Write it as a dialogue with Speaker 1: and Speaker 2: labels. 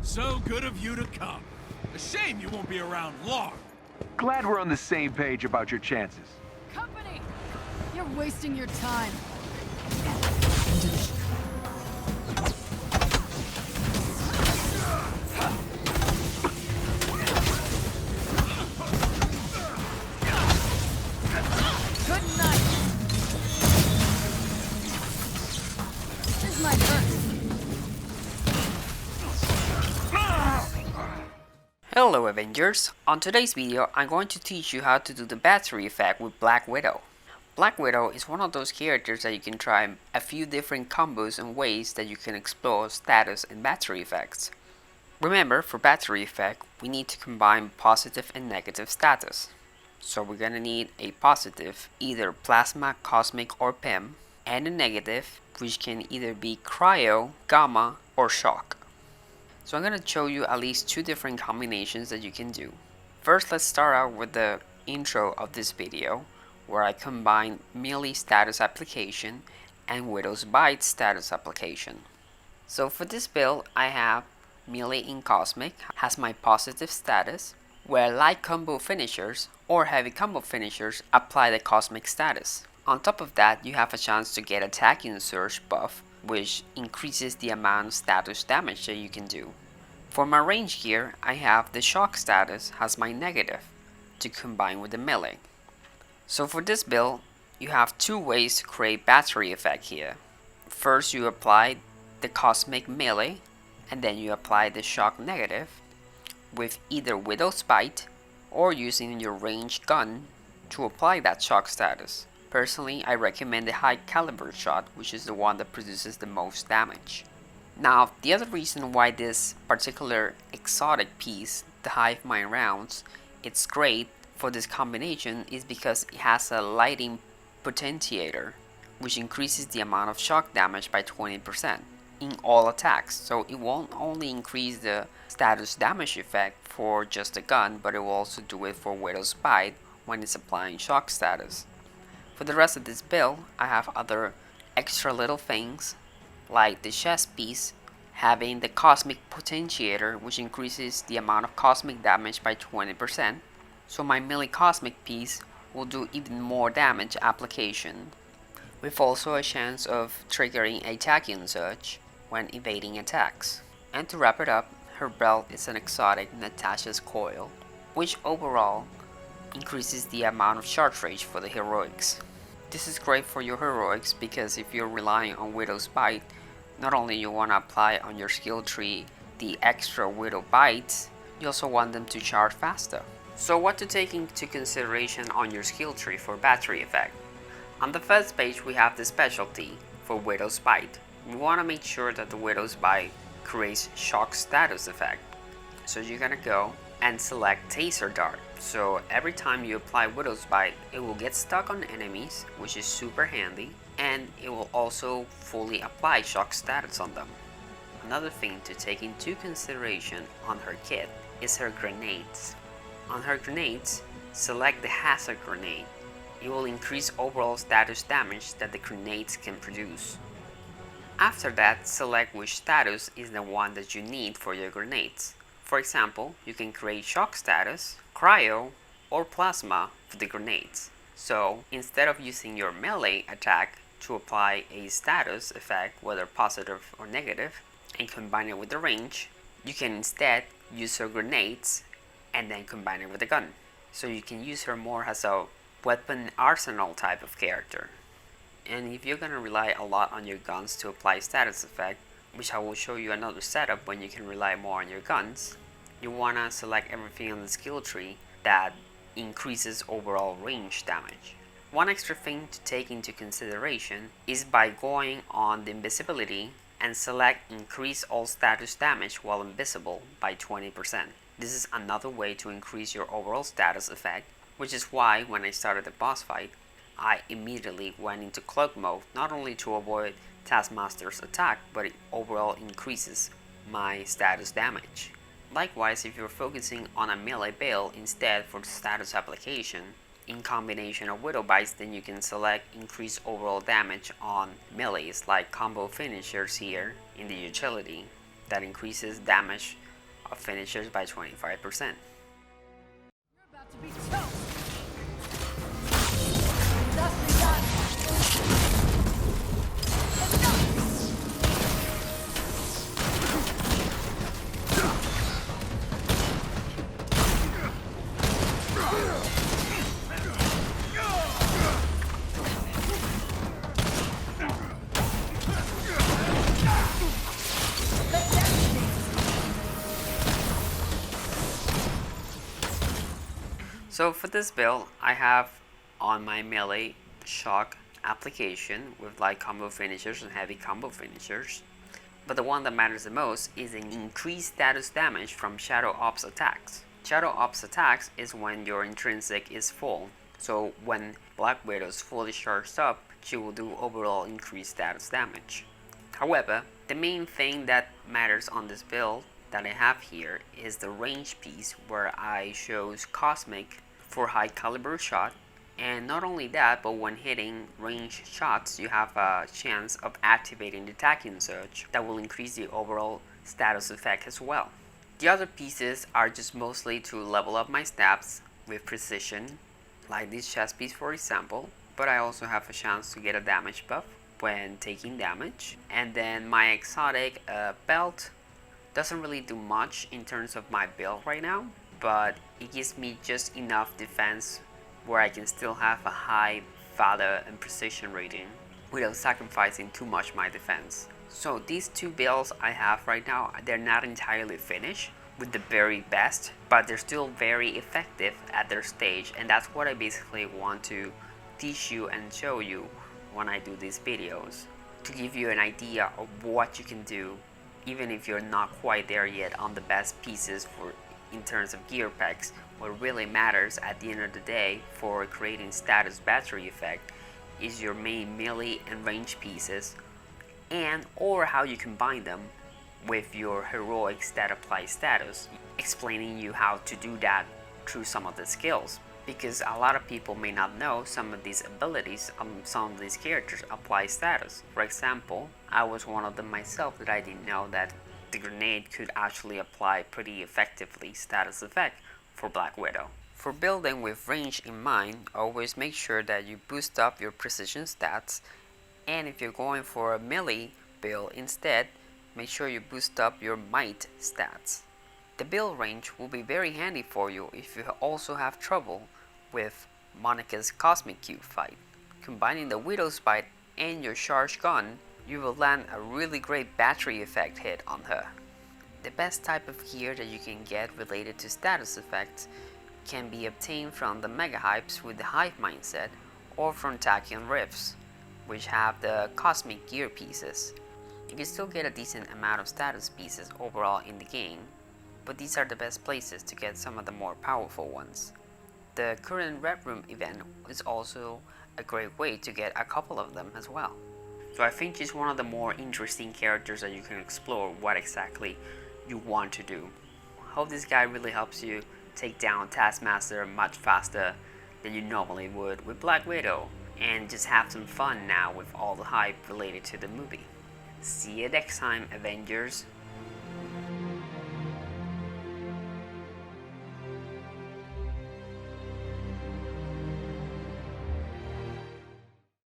Speaker 1: So good of you to come. A shame you won't be around long.
Speaker 2: Glad we're on the same page about your chances.
Speaker 3: Company! You're wasting your time. Good night. This might hurt.
Speaker 4: Hello Avengers! On today's video, I'm going to teach you how to do the battery effect with Black Widow. Black Widow is one of those characters that you can try a few different combos and ways that you can explore status and battery effects. Remember, for battery effect, we need to combine positive and negative status. So we're gonna need a positive, either Plasma, Cosmic, or PEM, and a negative, which can either be Cryo, Gamma, or Shock. So I'm going to show you at least two different combinations that you can do. First, let's start out with the intro of this video, where I combine melee status application and Widow's Bite status application. So for this build, I have melee in Cosmic, has my positive status, where light combo finishers or heavy combo finishers apply the Cosmic status. On top of that, you have a chance to get Attacking Surge buff, which increases the amount of status damage that you can do. For my range gear, I have the Shock status has my negative to combine with the melee. So for this build, you have two ways to create battery effect here. First, you apply the Cosmic melee, and then you apply the Shock negative with either Widow's Bite or using your ranged gun to apply that Shock status. Personally, I recommend the high caliber shot, which is the one that produces the most damage. Now, the other reason why this particular exotic piece, the Hive Mind rounds, it's great for this combination is because it has a lighting potentiator, which increases the amount of shock damage by 20% in all attacks. So it won't only increase the status damage effect for just the gun, but it will also do it for Widow's Bite when it's applying shock status. For the rest of this build, I have other extra little things, like the chest piece having the Cosmic Potentiator, which increases the amount of Cosmic damage by 20%. So my melee Cosmic piece will do even more damage application, with also a chance of triggering Attacking Surge when evading attacks. And to wrap it up, her belt is an exotic Natasha's Coil, which overall increases the amount of charge rate for the heroics. This is great for your heroics because if you're relying on Widow's Bite, not only you want to apply on your skill tree the extra Widow Bites, you also want them to charge faster. So what to take into consideration on your skill tree for battery effect? On the first page we have the specialty for Widow's Bite. We want to make sure that the Widow's Bite creates shock status effect. So you're gonna go and select Taser Dart. So every time you apply Widow's Bite, it will get stuck on enemies, which is super handy, and it will also fully apply shock status on them. Another thing to take into consideration on her kit is her grenades. On her grenades, select the Hazard Grenade. It will increase overall status damage that the grenades can produce. After that, select which status is the one that you need for your grenades. For example, you can create shock status, cryo, or plasma for the grenades. So instead of using your melee attack to apply a status effect, whether positive or negative, and combine it with the range, you can instead use her grenades and then combine it with the gun. So you can use her more as a weapon arsenal type of character. And if you're gonna rely a lot on your guns to apply status effect, which I will show you another setup when you can rely more on your guns, you wanna select everything on the skill tree that increases overall range damage. One extra thing to take into consideration is by going on the invisibility and select increase all status damage while invisible by 20%. This is another way to increase your overall status effect, which is why when I started the boss fight, I immediately went into cloak mode, not only to avoid Taskmaster's attack, but it overall increases my status damage. Likewise, if you're focusing on a melee build instead for the status application, in combination of Widow Bites, then you can select increase overall damage on melees like combo finishers here in the utility that increases damage of finishers by 25%.
Speaker 3: You're about to be toast. Thus begun.
Speaker 4: So for this build, I have on my melee shock application with light combo finishers and heavy combo finishers. But the one that matters the most is an increased status damage from Shadow Ops attacks. Shadow Ops attacks is when your intrinsic is full. So when Black Widow is fully charged up, she will do overall increased status damage. However, the main thing that matters on this build that I have here is the range piece, where I chose Cosmic for high caliber shot. And not only that, but when hitting ranged shots, you have a chance of activating the attacking surge that will increase the overall status effect as well. The other pieces are just mostly to level up my stats with precision, like this chest piece for example, but I also have a chance to get a damage buff when taking damage. And then my exotic belt doesn't really do much in terms of my build right now, but it gives me just enough defense where I can still have a high valor and precision rating without sacrificing too much my defense. So these two builds I have right now, they're not entirely finished with the very best, but they're still very effective at their stage, and that's what I basically want to teach you and show you when I do these videos, to give you an idea of what you can do even if you're not quite there yet on the best pieces for in terms of gear packs. What really matters at the end of the day for creating status battery effect is your main melee and range pieces, and or how you combine them with your heroic stat apply status, explaining you how to do that through some of the skills, because a lot of people may not know some of these abilities, some of these characters apply status. For example, I was one of them myself that I didn't know that the grenade could actually apply pretty effectively status effect for Black Widow. For building with range in mind, always make sure that you boost up your precision stats, and if you're going for a melee build instead, make sure you boost up your might stats. The build range will be very handy for you if you also have trouble with Monica's Cosmic Cube fight. Combining the Widow's Bite and your charged gun, you will land a really great battery effect hit on her. The best type of gear that you can get related to status effects can be obtained from the Mega Hypes with the Hive Mindset, or from Tachyon Rifts, which have the Cosmic Gear pieces. You can still get a decent amount of status pieces overall in the game, but these are the best places to get some of the more powerful ones. The current Red Room event is also a great way to get a couple of them as well. So I think she's one of the more interesting characters that you can explore what exactly you want to do. I hope this guide really helps you take down Taskmaster much faster than you normally would with Black Widow, and just have some fun now with all the hype related to the movie. See you next time, Avengers.